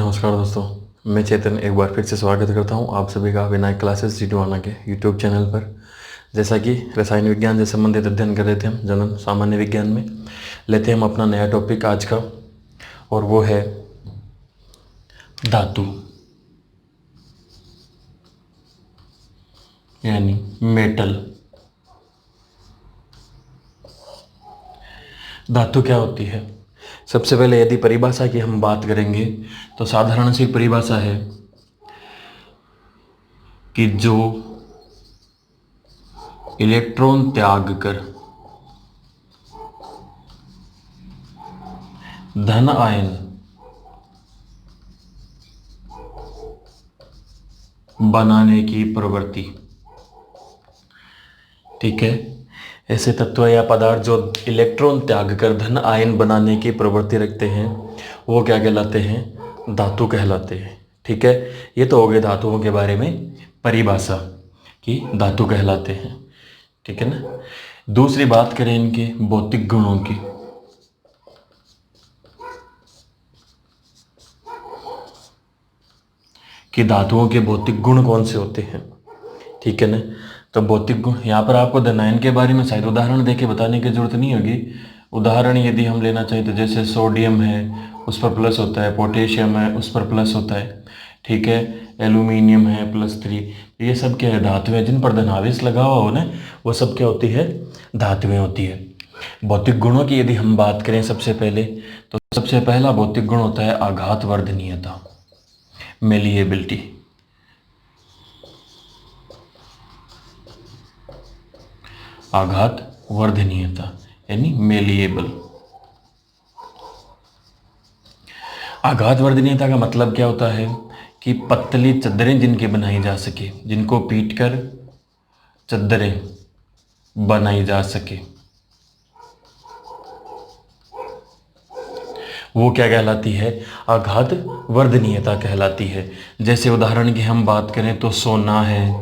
नमस्कार दोस्तों, मैं चेतन एक बार फिर से स्वागत करता हूं आप सभी का विनायक क्लासेस जीटवाना के यूट्यूब चैनल पर। जैसा कि रसायन विज्ञान से संबंधित अध्ययन कर रहे थे हम जनरल सामान्य विज्ञान में, लेते हैं हम अपना नया टॉपिक आज का, और वो है धातु यानी मेटल। धातु क्या होती है? सबसे पहले यदि परिभाषा की हम बात करेंगे तो साधारण सी परिभाषा है कि जो इलेक्ट्रॉन त्याग कर धन आयन बनाने की प्रवृत्ति, ठीक है, ऐसे तत्व या पदार्थ जो इलेक्ट्रॉन त्याग कर धन आयन बनाने की प्रवृत्ति रखते हैं वो क्या कहलाते हैं? धातु कहलाते हैं। ठीक है, ये तो हो गए धातुओं के बारे में परिभाषा कि धातु कहलाते हैं। ठीक है ना। दूसरी बात करें इनके भौतिक गुणों की, कि धातुओं के भौतिक गुण कौन से होते हैं। ठीक है ना। तो भौतिक गुण यहाँ पर आपको धनायन के बारे में शायद उदाहरण देके बताने की जरूरत नहीं होगी। उदाहरण यदि हम लेना चाहें तो जैसे सोडियम है उस पर प्लस होता है, पोटेशियम है उस पर प्लस होता है, ठीक है, एल्यूमिनियम है +3। ये सब क्या है? धातुएं जिन पर धनावेश लगा हुआ हो ना, वो सब क्या होती है? धातुएं होती है। भौतिक गुणों की यदि हम बात करें सबसे पहले, तो सबसे पहला भौतिक गुण होता है आघात वर्धनीयता, मेलिएबिलिटी। आघात वर्धनीयता यानी मेलिएबल। आघात वर्धनीयता का मतलब क्या होता है? कि पतली चद्दरें जिनकी बनाई जा सके, जिनको पीटकर चद्दरें बनाई जा सके, वो क्या कहलाती है? आघात वर्धनीयता कहलाती है। जैसे उदाहरण की हम बात करें तो सोना है,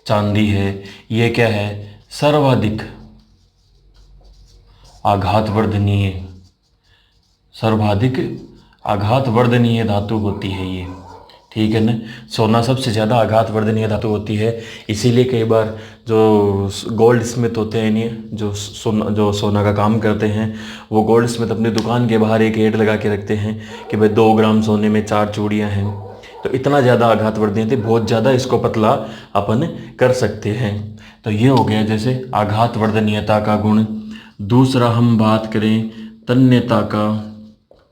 चांदी है, ये क्या है? सर्वाधिक आघात वर्धनीय, सर्वाधिक आघात वर्धनीय धातु होती है ये। ठीक है ना। सोना सबसे ज़्यादा आघात वर्धनीय धातु होती है, इसीलिए कई बार जो गोल्ड स्मिथ होते हैं नहीं, जो सोना का काम करते हैं, वो गोल्ड स्मिथ अपनी दुकान के बाहर एक एड लगा के रखते हैं कि भाई 2 ग्राम सोने में 4 चूड़ियाँ हैं। तो इतना ज़्यादा आघात वर्धनीय थे, बहुत ज़्यादा इसको पतला अपन कर सकते हैं। तो ये हो गया जैसे आघात वर्धनीयता का गुण। दूसरा हम बात करें तन्यता का,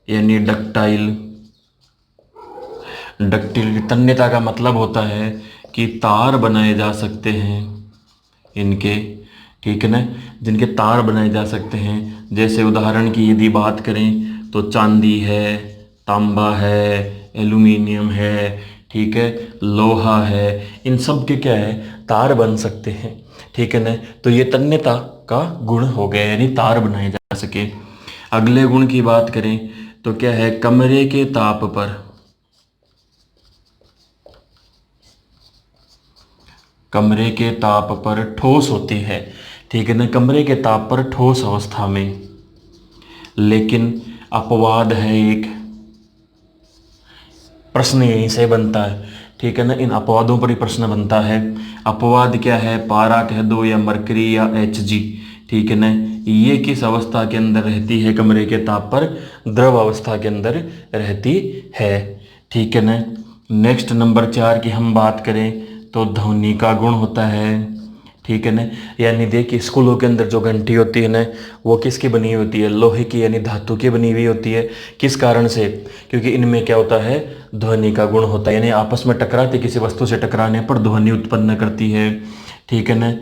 यानी डक्टाइल। डक्टिलिटी, तन्यता का मतलब होता है कि तार बनाए जा सकते हैं इनके, ठीक है ना, जिनके तार बनाए जा सकते हैं। जैसे उदाहरण की यदि बात करें तो चांदी है, तांबा है, एल्यूमिनियम है, ठीक है, लोहा है, इन सब के क्या है? तार बन सकते हैं। ठीक है ना। तो ये तन्यता का गुण हो गया, यानी तार बनाए जा सके। अगले गुण की बात करें तो क्या है? कमरे के ताप पर, कमरे के ताप पर ठोस होती है। ठीक है ना। कमरे के ताप पर ठोस अवस्था में, लेकिन अपवाद है एक, प्रश्न यहीं से बनता है। ठीक है ना। इन अपवादों पर ही प्रश्न बनता है। अपवाद क्या है? पारा कह दो या मरकरी या Hg। ठीक है ना। ये किस अवस्था के अंदर रहती है? कमरे के ताप पर द्रव अवस्था के अंदर रहती है। ठीक है ना। नेक्स्ट नंबर 4 की हम बात करें तो ध्वनि का गुण होता है। ठीक है ना। यानी देखिए स्कूलों के अंदर जो घंटी होती है ना, वो किसकी बनी हुई होती है? लोहे की, यानी धातु की बनी हुई होती है। किस कारण से? क्योंकि इनमें क्या होता है? ध्वनि का गुण होता है, यानी आपस में टकराती, किसी वस्तु से टकराने पर ध्वनि उत्पन्न करती है। ठीक है ना।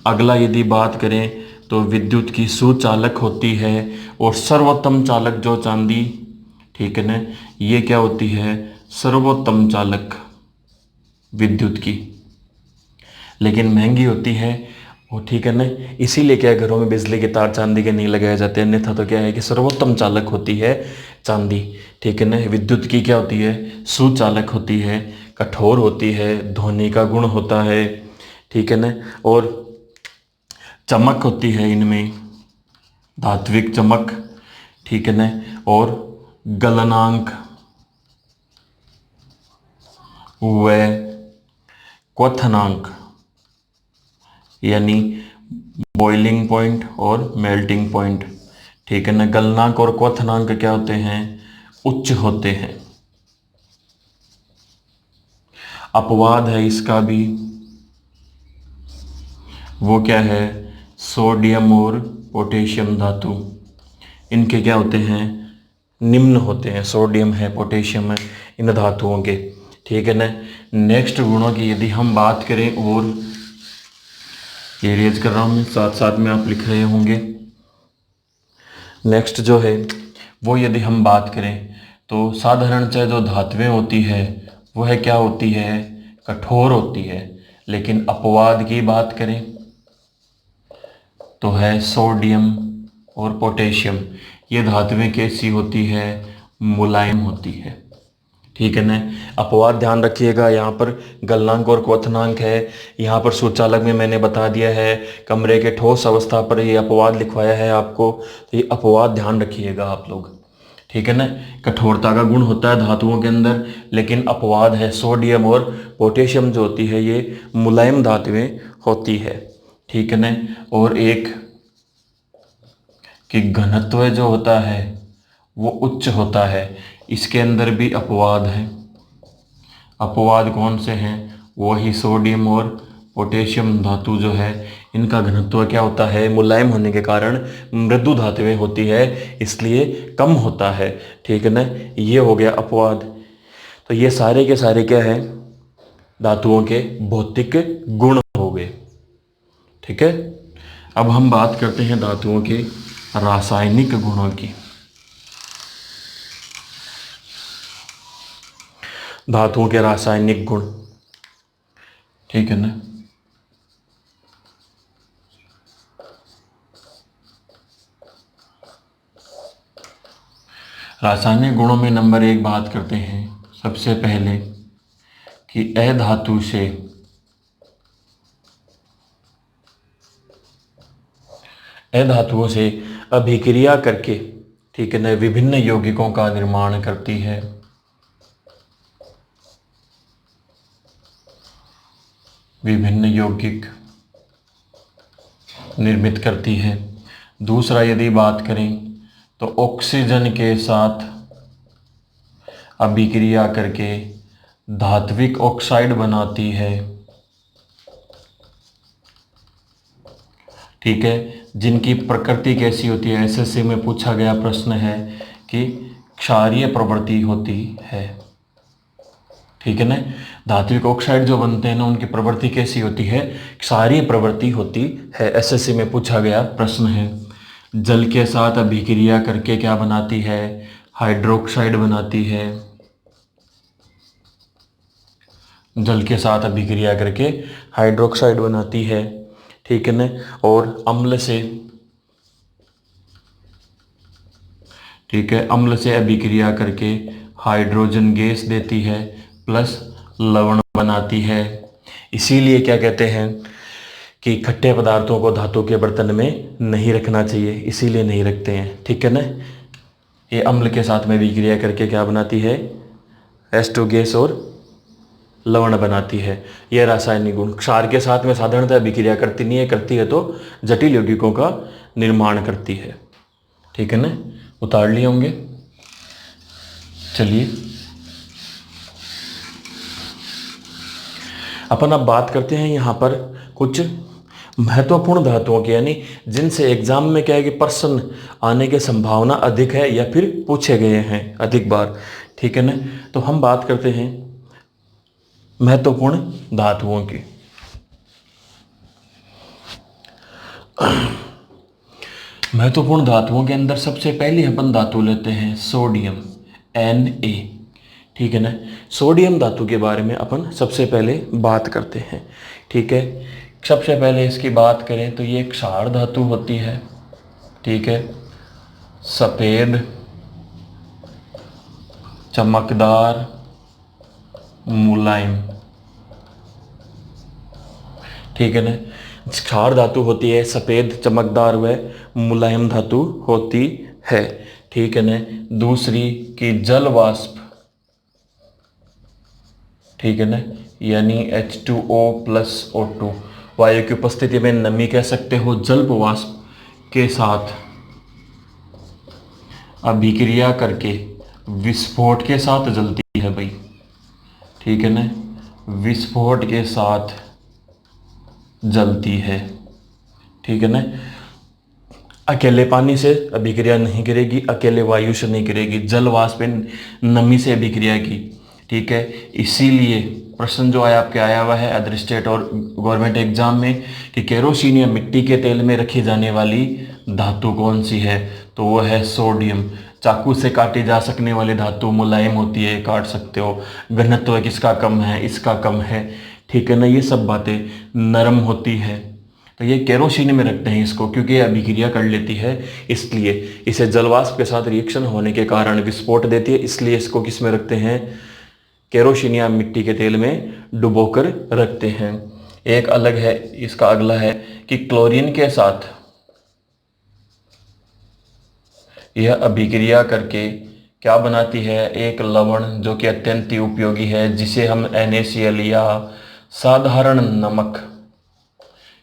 अगला यदि बात करें तो विद्युत की सुचालक होती है, और सर्वोत्तम चालक जो चांदी, ठीक है ना, ये क्या होती है? सर्वोत्तम चालक विद्युत की, लेकिन महंगी होती है वो। ठीक है ना। इसीलिए क्या घरों में बिजली के तार चांदी के नहीं लगाए जाते, अन्यथा तो क्या है कि सर्वोत्तम चालक होती है चांदी। ठीक है ना। विद्युत की क्या होती है? सुचालक होती है, कठोर होती है, ध्वनि का गुण होता है। ठीक है ना। और चमक होती है इनमें, धात्विक चमक। ठीक है ना। और गलनांक, व क्वथनांक यानी बॉइलिंग पॉइंट और मेल्टिंग पॉइंट, ठीक है ना, गलनांक और क्वथनांक क्या होते हैं, उच्च होते हैं। अपवाद है इसका भी, वो क्या है, सोडियम और पोटेशियम धातु, इनके क्या होते हैं, निम्न होते हैं, सोडियम है पोटेशियम है इन धातुओं के, ठीक है ना। नेक्स्ट गुणों की यदि हम बात करें, और ये रेज कर रहा हूँ मैं, साथ साथ में आप लिख रहे होंगे। नेक्स्ट जो है वो यदि हम बात करें तो साधारणतः जो धातुएं होती है वह क्या होती है, कठोर होती है। लेकिन अपवाद की बात करें तो है सोडियम और पोटेशियम, ये धातुएं कैसी होती है, मुलायम होती है, ठीक है ना। अपवाद ध्यान रखिएगा, यहाँ पर गलनांक और क्वथनांक है, यहाँ पर सूचालक में मैंने बता दिया है, कमरे के ठोस अवस्था पर ये अपवाद लिखवाया है आपको, तो ये अपवाद ध्यान रखिएगा आप लोग, ठीक है ना। कठोरता का गुण होता है धातुओं के अंदर, लेकिन अपवाद है सोडियम और पोटेशियम जो होती है ये मुलायम धातुएं होती है, ठीक है ना। और एक कि घनत्व जो होता है वो उच्च होता है, इसके अंदर भी अपवाद है। अपवाद कौन से हैं, वही सोडियम और पोटेशियम धातु जो है इनका घनत्व क्या होता है, मुलायम होने के कारण मृदु धातुएं होती है, इसलिए कम होता है, ठीक है ना। ये हो गया अपवाद। तो ये सारे के सारे क्या है, धातुओं के भौतिक गुण हो गए, ठीक है। अब हम बात करते हैं धातुओं के रासायनिक गुणों की। धातुओं के रासायनिक गुण, ठीक है ना। रासायनिक गुणों में नंबर 1 बात करते हैं सबसे पहले कि अधातु से अधातुओं से अभिक्रिया करके, ठीक है ना, विभिन्न यौगिकों का निर्माण करती है। विभिन्न यौगिक निर्मित करती है। दूसरा यदि बात करें तो ऑक्सीजन के साथ अभिक्रिया करके धात्विक ऑक्साइड बनाती है, ठीक है, जिनकी प्रकृति कैसी होती है, एसएससी में पूछा गया प्रश्न है कि क्षारीय प्रवृत्ति होती है, ठीक है ना। धात्विक ऑक्साइड जो बनते हैं ना उनकी प्रवृत्ति कैसी होती है, क्षारीय प्रवृत्ति होती है, एसएससी में पूछा गया प्रश्न है। जल के साथ अभिक्रिया करके क्या बनाती है, हाइड्रोक्साइड बनाती है। जल के साथ अभिक्रिया करके हाइड्रोक्साइड बनाती है, ठीक है ना। और अम्ल से, ठीक है, अम्ल से अभिक्रिया करके हाइड्रोजन गैस देती है प्लस लवण बनाती है। इसीलिए क्या कहते हैं कि खट्टे पदार्थों को धातु के बर्तन में नहीं रखना चाहिए, इसीलिए नहीं रखते हैं, ठीक है ना। ये अम्ल के साथ में अभिक्रिया करके क्या बनाती है, H2 गैस और लवण बनाती है। यह रासायनिक गुण। क्षार के साथ में साधारणतः अभिक्रिया करती नहीं है, करती है तो जटिल यौगिकों का निर्माण करती है, ठीक है ना। उतार लिए होंगे। चलिए अपन अब बात करते हैं यहाँ पर कुछ महत्वपूर्ण धातुओं की, यानी जिनसे एग्जाम में क्या है कि प्रश्न आने की संभावना अधिक है या फिर पूछे गए हैं अधिक बार, ठीक है ना। तो हम बात करते हैं महत्वपूर्ण धातुओं की। महत्वपूर्ण धातुओं के अंदर सबसे पहले अपन धातु लेते हैं सोडियम, Na, ठीक है ना। सोडियम धातु के बारे में अपन सबसे पहले बात करते हैं, ठीक है। सबसे पहले इसकी बात करें तो ये क्षार धातु होती है, ठीक है, सफ़ेद, चमकदार, मुलायम, ठीक है ना। क्षार धातु होती है, सफ़ेद, चमकदार व मुलायम धातु होती है, ठीक है ना। दूसरी कि जल वाष्प, ठीक है ना, यानी H2O प्लस O2। वायु की उपस्थिति में नमी कह सकते हो जल वाष्प के साथ अभिक्रिया करके विस्फोट के साथ जलती है भाई, ठीक है ना, विस्फोट के साथ जलती है, ठीक है ना। अकेले पानी से अभिक्रिया नहीं करेगी, अकेले वायु से नहीं करेगी, जल वाष्प नमी से अभिक्रिया की, ठीक है। इसीलिए प्रश्न जो आया आपके आया हुआ है अदर स्टेट और गवर्नमेंट एग्जाम में कि केरोसिन या मिट्टी के तेल में रखी जाने वाली धातु कौन सी है, तो वो है सोडियम। चाकू से काटी जा सकने वाली धातु मुलायम होती है, काट सकते हो। घनत्व किसका कम है, इसका कम है, ठीक है ना। ये सब बातें नरम होती है, तो ये केरोसिन में रखते हैं इसको, क्योंकि ये अभिक्रिया कर लेती है, इसलिए इसे जलवाष्प के साथ रिएक्शन होने के कारण विस्फोट देती है, इसलिए इसको किस में रखते हैं, केरोसिन या मिट्टी के तेल में डुबोकर रखते हैं। एक अलग है, इसका अगला है कि क्लोरीन के साथ यह अभिक्रिया करके क्या बनाती है, एक लवण जो कि अत्यंत ही उपयोगी है, जिसे हम NaCl या साधारण नमक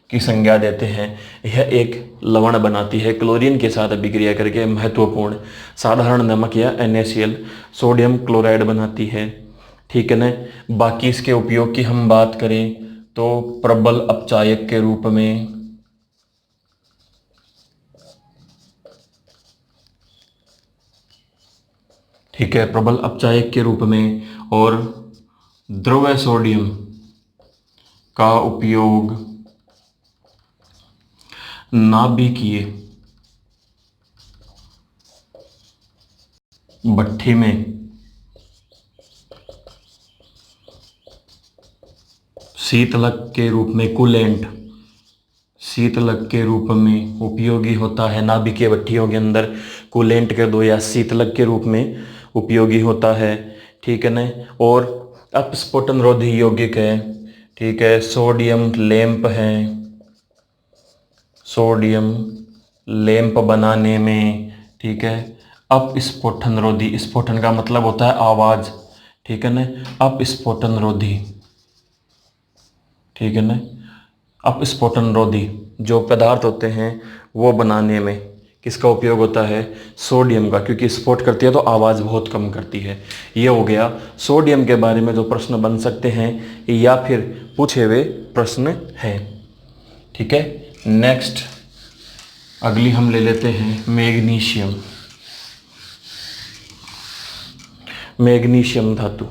की संज्ञा देते हैं। यह एक लवण बनाती है क्लोरीन के साथ अभिक्रिया करके, महत्वपूर्ण साधारण नमक या NaCl सोडियम क्लोराइड बनाती है, ठीक है ना। बाकी इसके उपयोग की हम बात करें तो प्रबल अपचायक के रूप में, ठीक है, प्रबल अपचायक के रूप में, और द्रव्य सोडियम का उपयोग नाभिकीय भट्ठी में शीतलक के रूप में, कूलेंट शीतलक के रूप में उपयोगी होता है। नाभिकीय भट्टियों के अंदर कूलेंट कर दो या शीतलक के रूप में उपयोगी होता है, ठीक है ना। और अपस्फोटन रोधी यौगिक है, ठीक है, सोडियम लैंप है, सोडियम लैंप बनाने में, ठीक है, अपस्फोटन रोधी, स्फोटन का मतलब होता है आवाज, ठीक है ना, अपस्फोटन रोधी, ठीक है ना। अपस्फोटन रोधी जो पदार्थ होते हैं वो बनाने में किसका उपयोग होता है, सोडियम का, क्योंकि स्फोट करती है तो आवाज़ बहुत कम करती है। ये हो गया सोडियम के बारे में जो प्रश्न बन सकते हैं या फिर पूछे हुए प्रश्न हैं, ठीक है। नेक्स्ट अगली हम ले लेते हैं मैग्नीशियम। मैग्नीशियम धातु,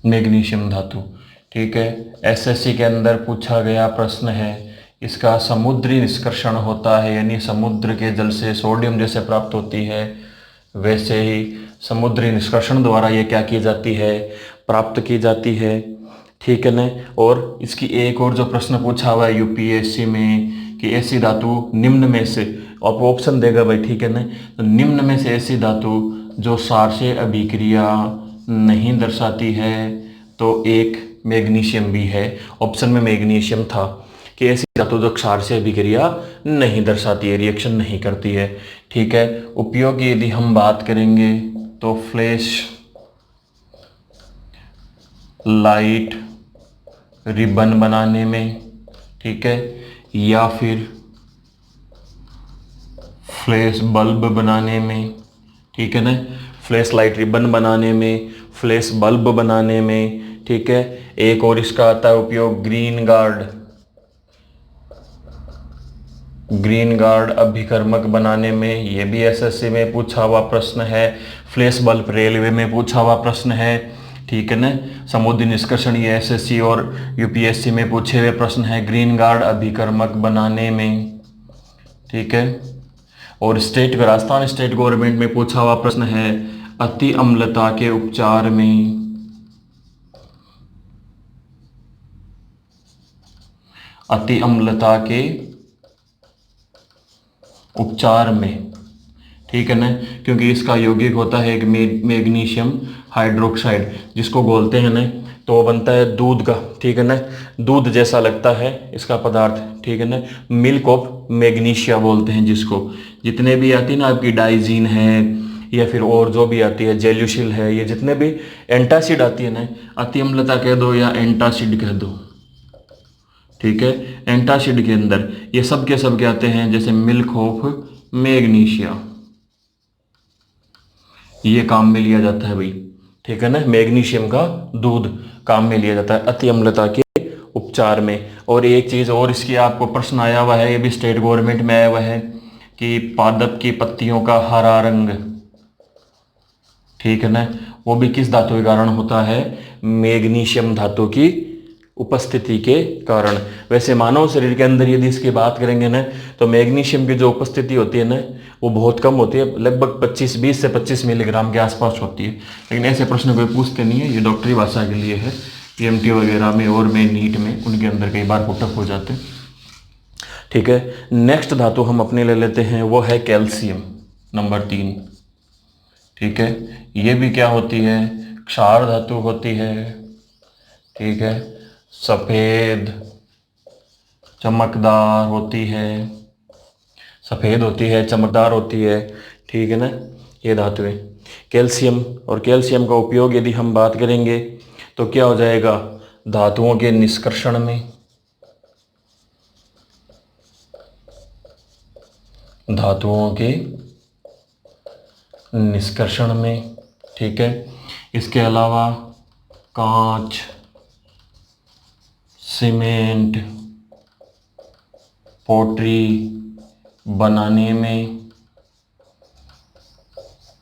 मैग्नीशियम धातु, ठीक है, एसएससी के अंदर पूछा गया प्रश्न है। इसका समुद्री निष्कर्षण होता है, यानी समुद्र के जल से सोडियम जैसे प्राप्त होती है, वैसे ही समुद्री निष्कर्षण द्वारा ये क्या की जाती है, प्राप्त की जाती है, ठीक है ना। और इसकी एक और जो प्रश्न पूछा हुआ है यूपीएससी में कि ऐसी धातु निम्न में से, आपको ऑप्शन देगा भाई, ठीक है ना, तो निम्न में से ऐसी धातु जो क्षार से अभिक्रिया नहीं दर्शाती है, तो एक मैग्नीशियम भी है। ऑप्शन में मैग्नीशियम था कि ऐसी धातु जो क्षार से अभिक्रिया नहीं दर्शाती है, रिएक्शन नहीं करती है, ठीक है। उपयोग की यदि हम बात करेंगे तो फ्लैश लाइट रिबन बनाने में, ठीक है, या फिर फ्लैश बल्ब बनाने में, ठीक है ना, फ्लैश लाइट रिबन बनाने में, फ्लैश बल्ब बनाने में, ठीक है। एक और इसका आता है उपयोग ग्रीन गार्ड, ग्रीन गार्ड अभिकर्मक बनाने में, ये भी एसएससी में पूछा हुआ प्रश्न है। फ्लैश बल्ब रेलवे में पूछा हुआ प्रश्न है, ठीक है ना। समुद्री निष्कर्षण ये एसएससी और यूपीएससी में पूछे हुए प्रश्न है, ग्रीन गार्ड अभिकर्मक बनाने में, ठीक है। और स्टेट राजस्थान स्टेट गवर्नमेंट में पूछा हुआ प्रश्न है अति अम्लता के उपचार में, अति अम्लता के उपचार में, ठीक है ना, क्योंकि इसका यौगिक होता है एक मैग्नीशियम हाइड्रोक्साइड, जिसको बोलते हैं ना, तो वो बनता है दूध का, ठीक है ना, दूध जैसा लगता है इसका पदार्थ, ठीक है ना, मिल्क ऑफ मैग्नीशिया बोलते हैं जिसको। जितने भी आती ना आपकी डाइजीन है या फिर और जो भी आती है जेल्यूसिल है, ये जितने भी एंटासिड आती है ना, अति अम्लता कह दो या एंटासिड कह दो, ठीक है। एंटासिड के अंदर ये सब के सब क्या आते हैं, जैसे मिल्क ऑफ मैग्नीशिया, ये काम में लिया जाता है भाई, ठीक है ना। मैग्नीशियम का दूध काम में लिया जाता है अति अम्लता के उपचार में। और एक चीज़ और इसकी आपको प्रश्न आया हुआ है, ये भी स्टेट गवर्नमेंट में आया हुआ है कि पादप की पत्तियों का हरा रंग, ठीक है ना, वो भी किस धातु के कारण होता है, मैग्नीशियम धातु की उपस्थिति के कारण। वैसे मानव शरीर के अंदर यदि इसकी बात करेंगे ना, तो मैग्नीशियम की जो उपस्थिति होती है ना, वो बहुत कम होती है, लगभग 20 से 25 मिलीग्राम के आसपास होती है। लेकिन ऐसे प्रश्न कोई पूछते नहीं है, ये डॉक्टरी भाषा के लिए है, PMT वगैरह में और में नीट में उनके अंदर कई बार पुटअप हो जाते हैं, ठीक है। नेक्स्ट धातु हम अपने ले लेते हैं, वो है कैल्शियम, नंबर 3, ठीक है। ये भी क्या होती है, क्षार धातु होती है, ठीक है। सफ़ेद चमकदार होती है, सफ़ेद होती है, चमकदार होती है, ठीक है ना, ये धातुएं कैल्शियम। और कैल्शियम का उपयोग यदि हम बात करेंगे तो क्या हो जाएगा, धातुओं के निष्कर्षण में, धातुओं के निष्कर्षण में, ठीक है। इसके अलावा कांच, सीमेंट, पोट्री बनाने में,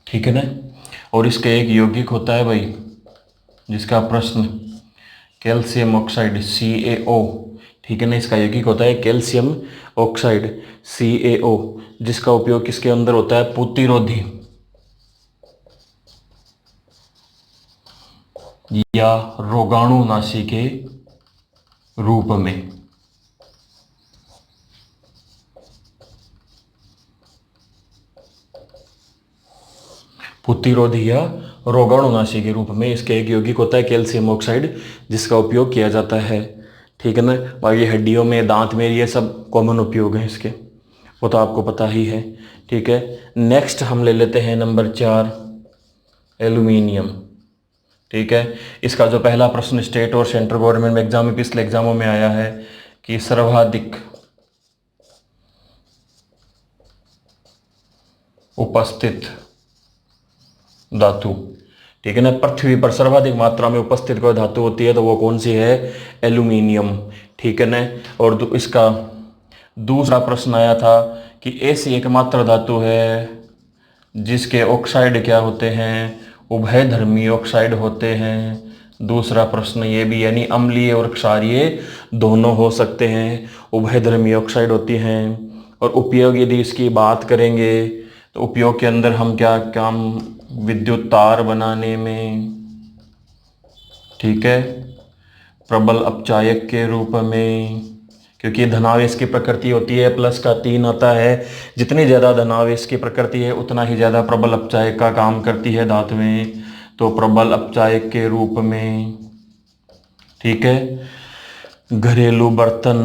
ठीक है ना। और इसका एक यौगिक होता है भाई, जिसका प्रश्न कैल्शियम ऑक्साइड CaO, ठीक है ना, इसका यौगिक होता है कैल्शियम ऑक्साइड CaO, जिसका उपयोग किसके अंदर होता है, प्रतिरोधी या रोगाणुनाशी के रूप में, प्रतिरोधी या रोगाणुनाशी के रूप में इसका एक यौगिक होता है कैल्शियम ऑक्साइड, जिसका उपयोग किया जाता है, ठीक है ना। बाकी हड्डियों में, दांत में, ये सब कॉमन उपयोग हैं इसके, वो तो आपको पता ही है, ठीक है। नेक्स्ट हम ले लेते हैं नंबर 4, एल्यूमिनियम, ठीक है। इसका जो पहला प्रश्न स्टेट और सेंट्रल गवर्नमेंट में एग्जाम में, पिछले एग्जामों में आया है कि सर्वाधिक उपस्थित धातु, ठीक है ना, पृथ्वी पर सर्वाधिक मात्रा में उपस्थित कोई धातु होती है तो वो कौन सी है, एल्यूमिनियम, ठीक है ना। और इसका दूसरा प्रश्न आया था कि ऐसी एकमात्र धातु है जिसके ऑक्साइड क्या होते हैं, उभयधर्मी ऑक्साइड होते हैं। दूसरा प्रश्न ये भी, यानी अम्लीय और क्षारीय दोनों हो सकते हैं, उभयधर्मी ऑक्साइड होती हैं। और उपयोग यदि इसकी बात करेंगे तो उपयोग के अंदर हम क्या काम, विद्युत तार बनाने में, ठीक है, प्रबल अपचायक के रूप में, क्योंकि धनावेश की प्रकृति होती है, प्लस का 3 आता है, जितनी ज़्यादा धनावेश की प्रकृति है उतना ही ज़्यादा प्रबल अपचायक का काम करती है धातुएं, तो प्रबल अपचायक के रूप में, ठीक है। घरेलू बर्तन,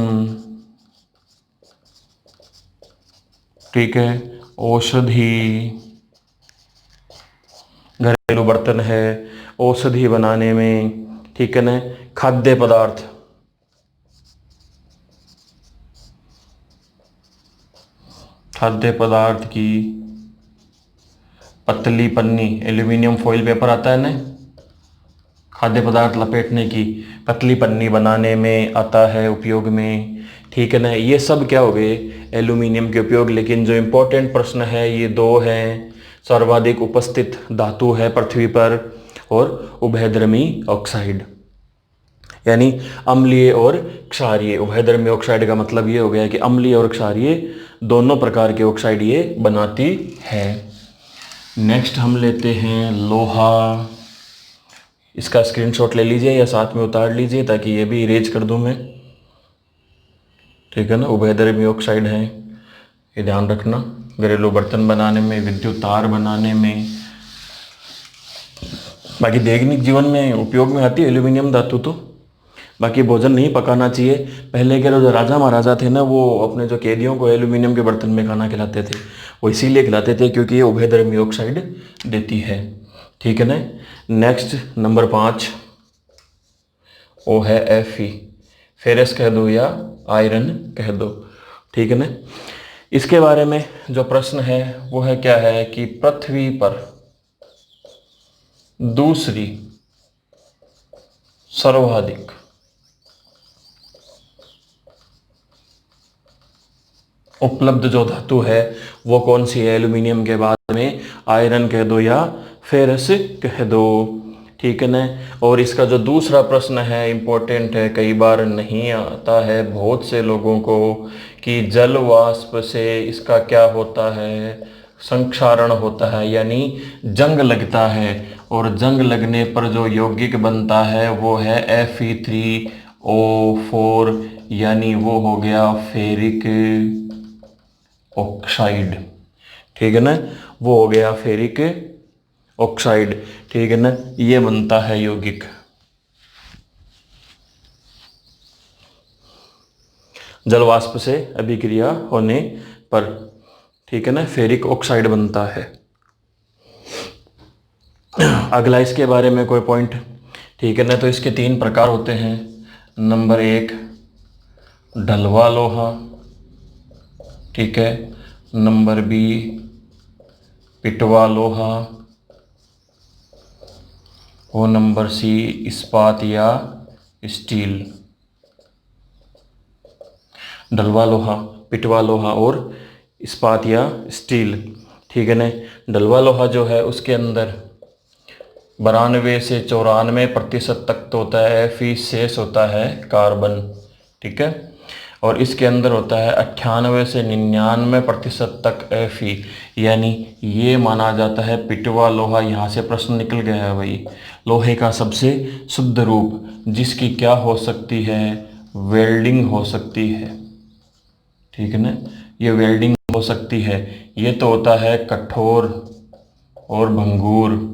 ठीक है, औषधि, घरेलू बर्तन है, औषधि बनाने में, ठीक है ना। खाद्य पदार्थ, खाद्य पदार्थ की पतली पन्नी, एल्यूमिनियम फॉइल पेपर आता है ना, खाद्य पदार्थ लपेटने की पतली पन्नी बनाने में आता है उपयोग में, ठीक है ना। ये सब क्या हो गए, एल्यूमिनियम के उपयोग। लेकिन जो इम्पोर्टेंट प्रश्न है ये 2 हैं, सर्वाधिक उपस्थित धातु है पृथ्वी पर और उभयधर्मी ऑक्साइड, यानी अम्लीय और क्षारीय। उभयधर्मी ऑक्साइड का मतलब ये हो गया कि अम्लीय और क्षारीय दोनों प्रकार के ऑक्साइड ये बनाती है। नेक्स्ट हम लेते हैं लोहा, इसका स्क्रीनशॉट ले लीजिए या साथ में उतार लीजिए ताकि ये भी इरेज कर दूं मैं, ठीक है ना। उभयधर्मी ऑक्साइड है, ये ध्यान रखना, घरेलू बर्तन बनाने में, विद्युत तार बनाने में, बाकी दैनिक जीवन में उपयोग में आती है एल्यूमिनियम धातु तो। बाकी भोजन नहीं पकाना चाहिए। पहले के जो राजा महाराजा थे ना, वो अपने जो कैदियों को एल्यूमिनियम के बर्तन में खाना खिलाते थे। वो इसीलिए खिलाते थे क्योंकि ये उभयधर्मी ऑक्साइड देती है। ठीक है ना। नेक्स्ट नंबर 5 वो है Fe। फेरस कह दो या आयरन कह दो। ठीक है ना। इसके बारे में जो प्रश्न है वो है क्या है कि पृथ्वी पर दूसरी सर्वाधिक उपलब्ध जो धातु है वो कौन सी है? एल्यूमिनियम के बाद में आयरन कह दो या फेरस कह दो। ठीक है ना। और इसका जो दूसरा प्रश्न है इंपॉर्टेंट है, कई बार नहीं आता है बहुत से लोगों को, कि जल वाष्प से इसका क्या होता है? संक्षारण होता है, यानी जंग लगता है। और जंग लगने पर जो यौगिक बनता है वो है Fe3O4, यानी वो हो गया फेरिक ऑक्साइड। ठीक है ना। वो हो गया फेरिक ऑक्साइड। ठीक है ना। ये बनता है यौगिक। जल वाष्प से अभिक्रिया होने पर, ठीक है ना, फेरिक ऑक्साइड बनता है। अगला इसके बारे में कोई पॉइंट? ठीक है ना। तो इसके 3 प्रकार होते हैं। नंबर 1 ढलवा लोहा, ठीक है। नंबर बी पिटवा लोहा, और नंबर सी इस्पात या स्टील। ढलवा लोहा, पिटवा लोहा और इस्पात या स्टील। ठीक है ना। ढलवा लोहा जो है उसके अंदर 92 से 94% तक तो होता है Fe, शेष होता है कार्बन। ठीक है। और इसके अंदर होता है 98 से 99% तक Fe, यानी ये माना जाता है पिटवा लोहा। यहाँ से प्रश्न निकल गया है भाई, लोहे का सबसे शुद्ध रूप, जिसकी क्या हो सकती है? वेल्डिंग हो सकती है। ठीक है ना। ये वेल्डिंग हो सकती है। ये तो होता है कठोर और भंगूर,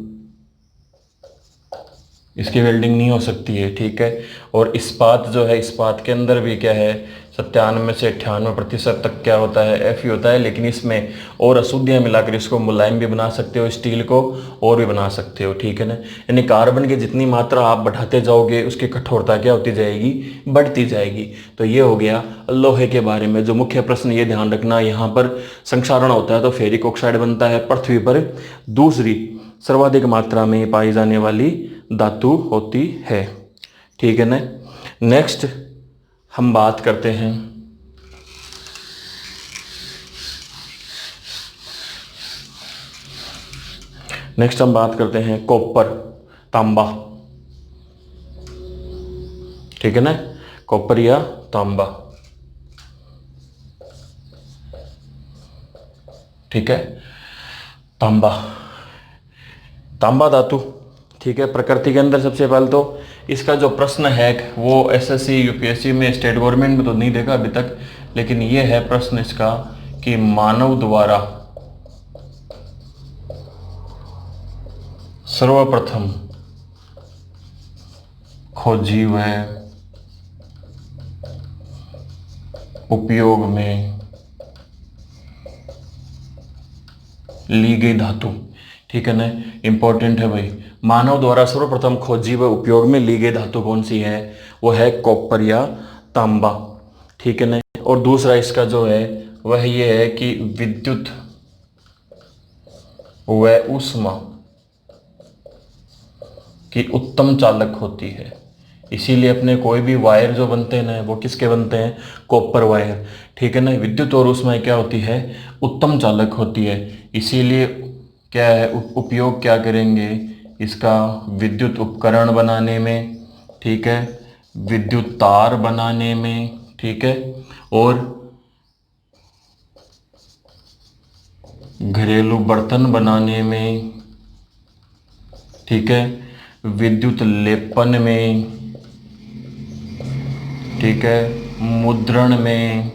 इसकी वेल्डिंग नहीं हो सकती है। ठीक है। और इस्पात जो है, इस्पात के अंदर भी क्या है 97 से 98% तक क्या होता है? Fe होता है। लेकिन इसमें और अशुद्धियाँ मिलाकर इसको मुलायम भी बना सकते हो, स्टील को, और भी बना सकते हो। ठीक है ना। यानी कार्बन की जितनी मात्रा आप बढ़ाते जाओगे उसकी कठोरता क्या होती जाएगी? बढ़ती जाएगी। तो ये हो गया लोहे के बारे में। जो मुख्य प्रश्न ये ध्यान रखना, यहाँ पर संक्षारण होता है तो फेरिक ऑक्साइड बनता है। पृथ्वी पर दूसरी सर्वाधिक मात्रा में पाई जाने वाली धातु होती है। ठीक है ना। नेक्स्ट हम बात करते हैं कॉपर, तांबा। ठीक है ना। कॉपर या तांबा। ठीक है। तांबा, तांबा धातु। ठीक है। प्रकृति के अंदर सबसे पहले तो इसका जो प्रश्न है वो एसएससी यूपीएससी में, स्टेट गवर्नमेंट में तो नहीं देखा अभी तक, लेकिन ये है प्रश्न इसका कि मानव द्वारा सर्वप्रथम खोजी व उपयोग में ली गई धातु। ठीक है ना। इंपॉर्टेंट है भाई। मानव द्वारा सर्वप्रथम खोजी व उपयोग में ली गई धातु कौन सी है? वो है कॉपर या तांबा। ठीक है ना। और दूसरा इसका जो है वह ये है कि विद्युत व ऊष्मा की उत्तम चालक होती है। इसीलिए अपने कोई भी वायर जो बनते हैं ना, वो किसके बनते हैं? Copper wire. ठीक है ना। विद्युत और ऊष्मा क्या होती है? उत्तम चालक होती है। इसीलिए क्या है, उपयोग क्या करेंगे इसका? विद्युत उपकरण बनाने में, ठीक है, विद्युत तार बनाने में, ठीक है, और घरेलू बर्तन बनाने में, ठीक है, विद्युत लेपन में, ठीक है, मुद्रण में।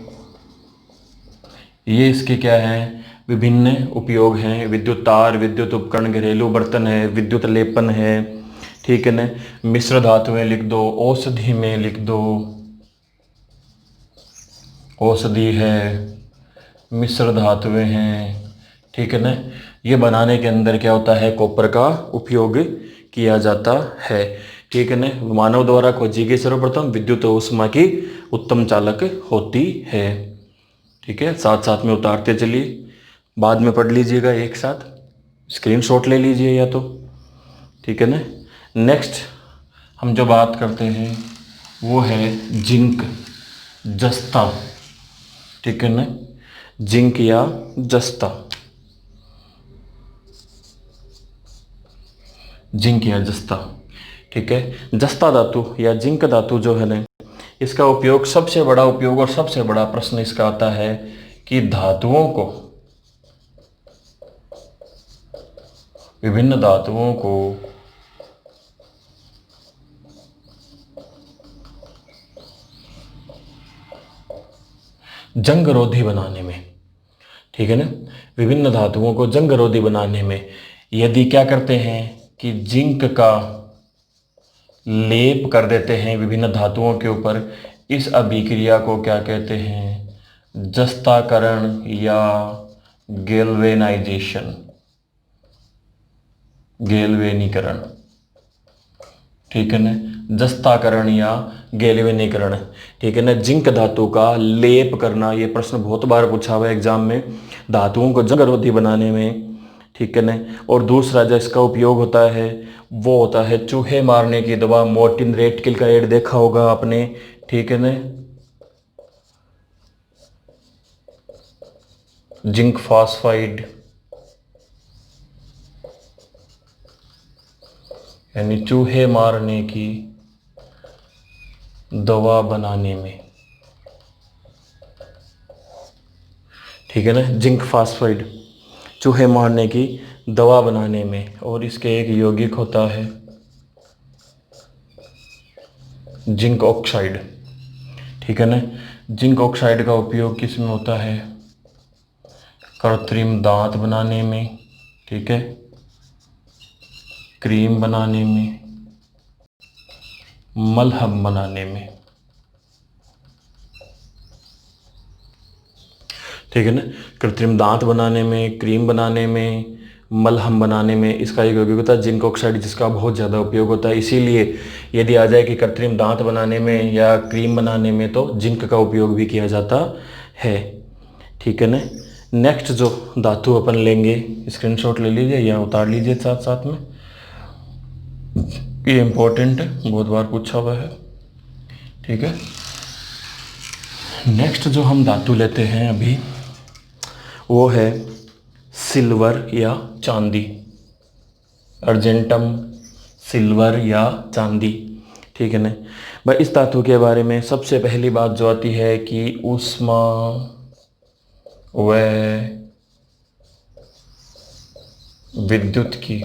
ये इसके क्या हैं? विभिन्न उपयोग हैं। विद्युत तार, विद्युत उपकरण, घरेलू बर्तन है, विद्युत लेपन है। ठीक ठीक है ना। मिश्र धातुएं लिख दो, औषधि में लिख दो, औषधि है, मिश्र धातुएं हैं, ठीक है ना। ये बनाने के अंदर क्या होता है, कॉपर का उपयोग किया जाता है, ठीक है ना। मानव द्वारा खोजी गई सर्वप्रथम विद्युत ऊष्मा की उत्तम चालक होती है, ठीक है। साथ साथ में उतारते चलिए, बाद में पढ़ लीजिएगा एक साथ, स्क्रीनशॉट ले लीजिए या तो, ठीक है ना। नेक्स्ट हम जो बात करते हैं वो है जिंक, जस्ता, ठीक है ना। जिंक या जस्ता, जिंक या जस्ता, ठीक है। जस्ता धातु या जिंक धातु जो है ना, इसका उपयोग, सबसे बड़ा उपयोग और सबसे बड़ा प्रश्न इसका आता है कि धातुओं को, विभिन्न धातुओं को जंगरोधी बनाने में, ठीक है ना, विभिन्न धातुओं को जंगरोधी बनाने में यदि क्या करते हैं कि जिंक का लेप कर देते हैं विभिन्न धातुओं के ऊपर, इस अभिक्रिया को क्या कहते हैं, जस्ताकरण या गैल्वेनाइजेशन, गैल्वेनीकरण, ठीक है ना। जस्ताकरण या गैल्वेनीकरण, ठीक है ना। जिंक धातु का लेप करना, ये प्रश्न बहुत बार पूछा हुआ है एग्जाम में, धातुओं को जंगरोधी बनाने में, ठीक है ना। और दूसरा जो इसका उपयोग होता है वो होता है चूहे मारने की दवा, मोर्टिन रेट किल का एड देखा होगा आपने, ठीक है ना। जिंक फॉस्फाइड यानी चूहे मारने की दवा बनाने में, ठीक है ना। जिंक फॉस्फाइड चूहे मारने की दवा बनाने में, और इसके एक यौगिक होता है जिंक ऑक्साइड, ठीक है ना। जिंक ऑक्साइड का उपयोग किस में होता है, कृत्रिम दांत बनाने में, ठीक है, क्रीम बनाने में, मलहम बनाने में, ठीक है ना। कृत्रिम दांत बनाने में, क्रीम बनाने में, मलहम बनाने में इसका एक उपयोग होता है जिंक ऑक्साइड, जिसका बहुत ज़्यादा उपयोग होता है। इसीलिए यदि आ जाए कि कृत्रिम दांत बनाने में या क्रीम बनाने में, तो जिंक का उपयोग भी किया जाता है, ठीक है ना। नेक्स्ट जो धातु अपन लेंगे, स्क्रीनशॉट ले लीजिए या उतार लीजिए साथ साथ में, ये इम्पोर्टेंट है, बहुत बार पूछा हुआ है, ठीक है। नेक्स्ट जो हम धातु लेते हैं अभी वो है सिल्वर या चांदी, अर्जेंटम, सिल्वर या चांदी, ठीक है ना। भाई इस धातु के बारे में सबसे पहली बात जो आती है कि ऊष्मा व विद्युत की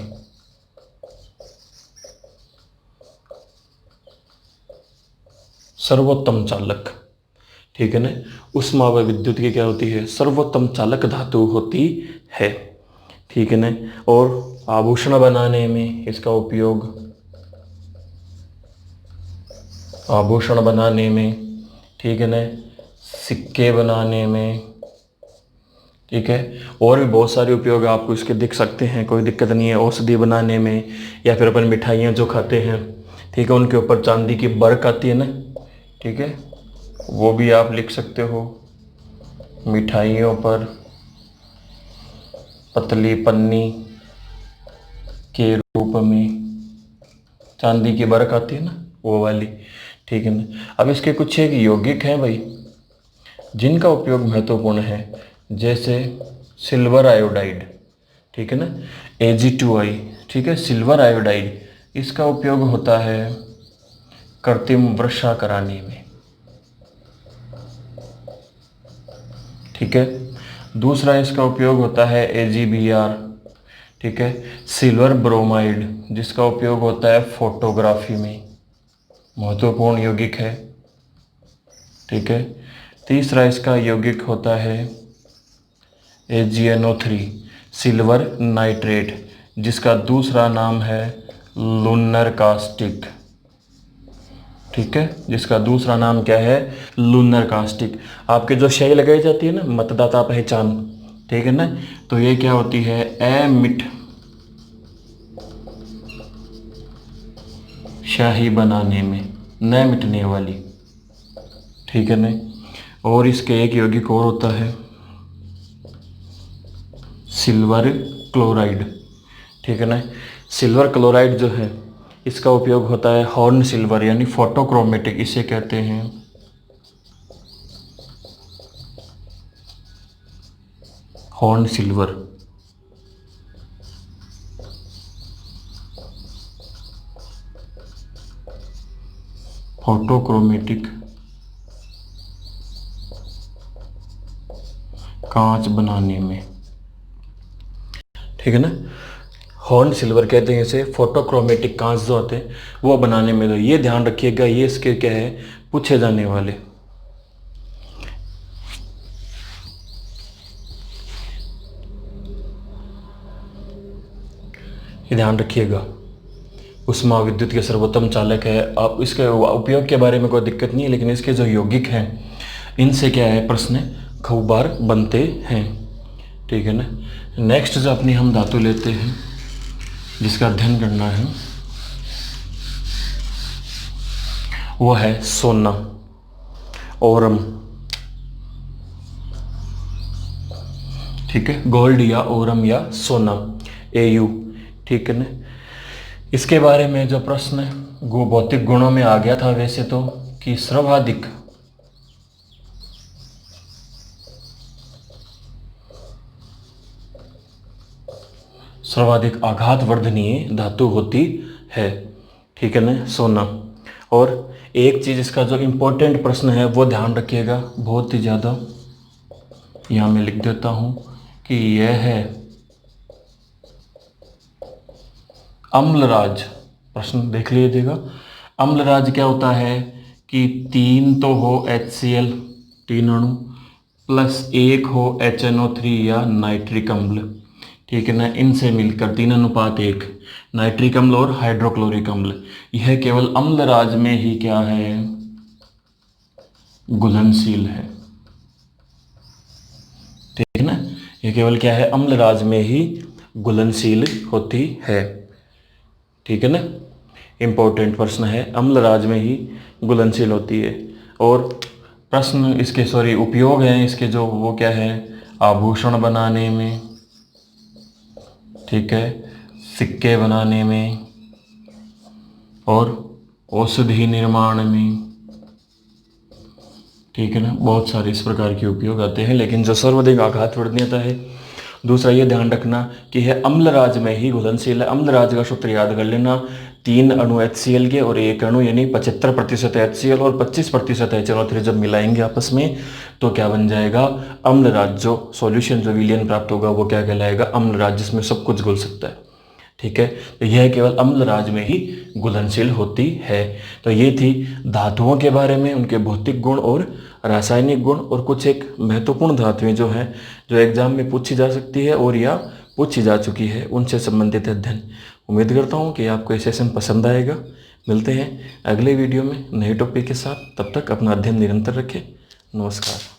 सर्वोत्तम चालक, ठीक है ना। ऊष्मा व विद्युत की क्या होती है, सर्वोत्तम चालक धातु होती है, ठीक है ना। और आभूषण बनाने में इसका उपयोग, आभूषण बनाने में, ठीक है ना, सिक्के बनाने में, ठीक है। और भी बहुत सारे उपयोग आपको इसके दिख सकते हैं, कोई दिक्कत नहीं है। औषधि बनाने में, या फिर अपन मिठाइयाँ जो खाते हैं, ठीक है, उनके ऊपर चांदी की बर्क आती है ना, ठीक है, वो भी आप लिख सकते हो। मिठाइयों पर पतली पन्नी के रूप में चांदी की बर्क आती है ना, वो वाली, ठीक है ना। अब इसके कुछ एक यौगिक हैं भाई जिनका उपयोग महत्वपूर्ण है, जैसे सिल्वर आयोडाइड, ठीक है ना, Ag2I, ठीक है, सिल्वर आयोडाइड, इसका उपयोग होता है कृत्रिम वर्षा कराने में, ठीक है। दूसरा इसका उपयोग होता है AgBr, ठीक है, सिल्वर ब्रोमाइड, जिसका उपयोग होता है फोटोग्राफी में, महत्वपूर्ण यौगिक है, ठीक है। तीसरा इसका यौगिक होता है AgNO3, सिल्वर नाइट्रेट, जिसका दूसरा नाम है लूनर कास्टिक, ठीक है, जिसका दूसरा नाम क्या है, लूनर कास्टिक। आपके जो स्याही लगाई जाती है ना, मतदाता पहचान, ठीक है ना, तो ये क्या होती है, एमिट स्याही बनाने में, न मिटने वाली, ठीक है ना। और इसके एक यौगिक और होता है सिल्वर क्लोराइड, ठीक है ना। सिल्वर क्लोराइड जो है इसका उपयोग होता है हॉर्न सिल्वर यानी फोटोक्रोमेटिक, इसे कहते हैं हॉर्न सिल्वर। फोटोक्रोमेटिक कांच बनाने में, ठीक है ना। हॉर्न सिल्वर कहते हैं इसे, फोटोक्रोमेटिक कांच जो होते हैं वो बनाने में। तो ये ध्यान रखिएगा, ये इसके क्या है, पूछे जाने वाले। ये ध्यान रखिएगा, उष्मा विद्युत के सर्वोत्तम चालक है। आप इसके उपयोग के बारे में कोई दिक्कत नहीं है, लेकिन इसके जो यौगिक हैं इनसे क्या है, प्रश्न खूब बार बनते हैं, ठीक है ना। नेक्स्ट जो अपनी हम धातु लेते हैं जिसका अध्ययन करना है वो है सोना, ओरम, ठीक है, गोल्ड या ओरम या सोना, एयू, ठीक है ना। इसके बारे में जो प्रश्न भौतिक गुणों में आ गया था वैसे तो, कि सर्वाधिक आघात वर्धनीय धातु होती है, ठीक है ना, सोना। और एक चीज इसका जो इम्पोर्टेंट प्रश्न है वो ध्यान रखिएगा, बहुत ही ज़्यादा, यहाँ मैं लिख देता हूँ कि यह है अम्लराज। प्रश्न देख लीजिएगा, अम्लराज क्या होता है कि 3 तो हो HCl 3 अणु प्लस 1 हो HNO3 या नाइट्रिक अम्ल, ठीक है ना, इनसे मिलकर 3:1 नाइट्रिक अम्ल और हाइड्रोक्लोरिक अम्ल। यह केवल अम्लराज में ही क्या है, घुलनशील है, ठीक है ना। यह केवल क्या है, अम्लराज में ही घुलनशील होती है, ठीक है ना। इंपॉर्टेंट प्रश्न है, अम्लराज में ही घुलनशील होती है। और प्रश्न इसके उपयोग हैं इसके जो, वो क्या है, आभूषण बनाने में, ठीक है, सिक्के बनाने में और औषधि निर्माण में, ठीक है ना। बहुत सारे इस प्रकार के उपयोग आते हैं, लेकिन जो सर्वाधिक आघात वर्धनीयता है, दूसरा ये ध्यान रखना कि यह अम्लराज में ही घुलनशील है। अम्लराज का सूत्र याद कर लेना, 3 अणु HCl के और 1 अणु यानी 75% HCl और 25% HNO3 जब मिलाएंगे आपस में तो क्या बन जाएगा, अम्लराज। जो सॉल्यूशन जो विलयन प्राप्त होगा वो क्या कहलाएगा, अम्लराज, जिसमें सब कुछ घुल सकता है, ठीक है। तो यह केवल अम्लराज में ही घुलनशील होती है। तो ये थी धातुओं के बारे में, उनके भौतिक गुण और रासायनिक गुण, और कुछ एक महत्वपूर्ण धातुएं जो हैं जो एग्जाम में पूछी जा सकती है और या पूछी जा चुकी है, उनसे संबंधित अध्ययन। उम्मीद करता हूँ कि आपको ये सेशन पसंद आएगा। मिलते हैं अगले वीडियो में नए टॉपिक के साथ, तब तक अपना अध्ययन निरंतर रखें। नमस्कार।